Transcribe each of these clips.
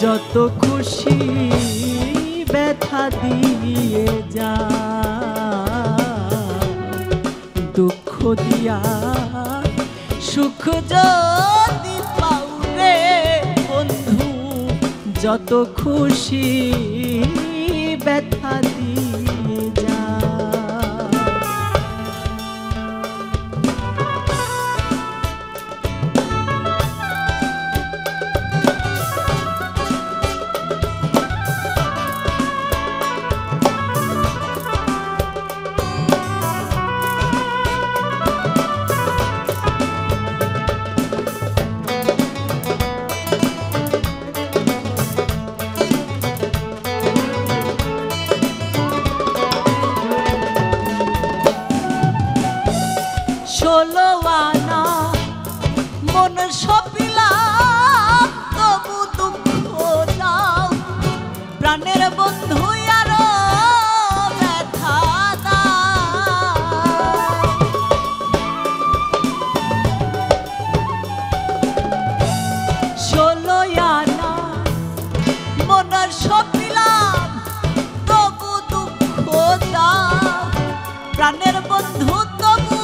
যত খুশি ব্যথা দিয়ে যা, দুঃখ দিয়া সুখ যদি পাও রে বন্ধু, যত খুশি ব্যথা দিয়ে যা। ষোলো আনা মন সপিলাম, তবু দুঃখ দাও প্রাণের বন্ধু আরো ব্যথা দাও। ষোলো আনা মন সপিলাম, তবু দুঃখ দাও প্রাণের বন্ধু, তবু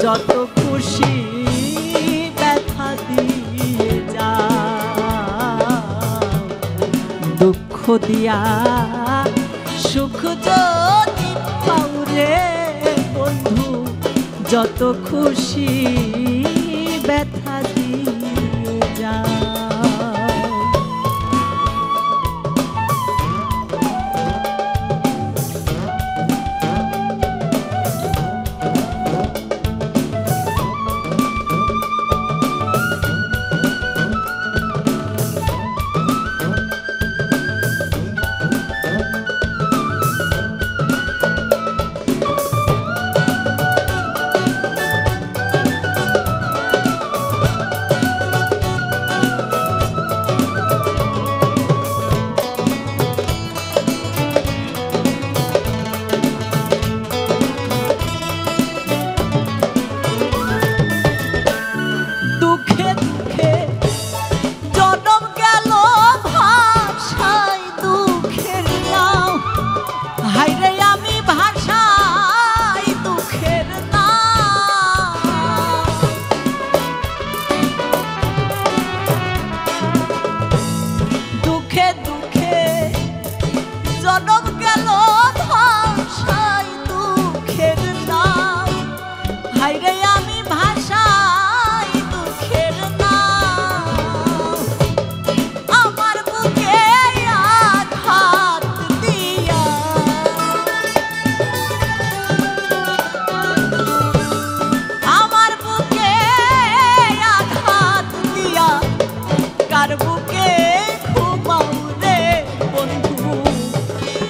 যত খুশি ব্যথা দিয়ে যা, দুঃখ দিয়া সুখ যদি পাও রে বন্ধু, যত খুশি ব্যথা দিয়ে যা।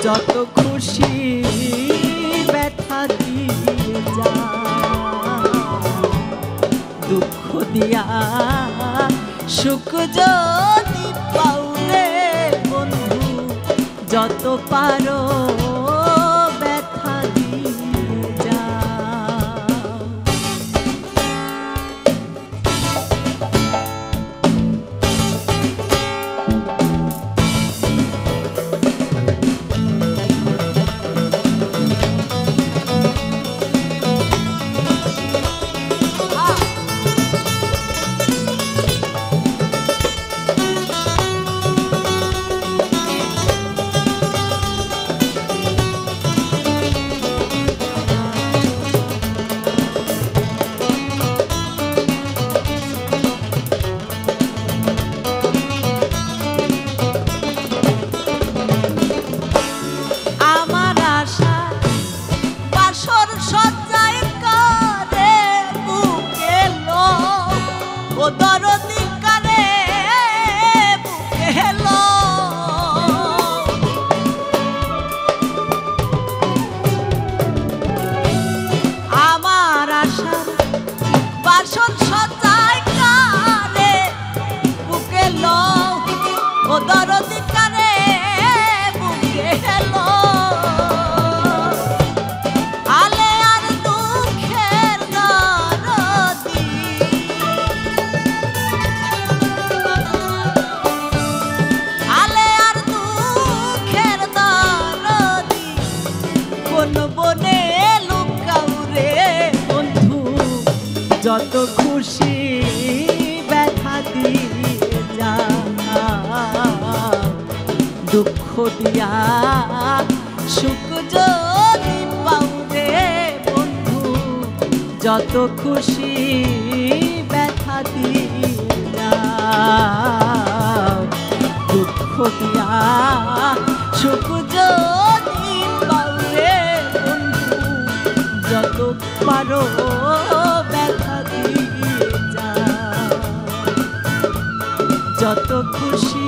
যত খুশি ব্যথা দিয়ে যা, দুঃখ দিয়া সুখ যদি পাও রে বন্ধু, যত পারো ব্যথা দিয়ে যা। যত খুশি ব্যথা দিয়ে যা, দুঃখ দিয়া সুখ যদি পাও রে বন্ধু, যত খুশি ব্যথা দিয়ে যা, দুঃখ দিয়া সুখ যদি পাও রে বন্ধু, যত পারো ব্যথা দিয়ে যা, যত খুশি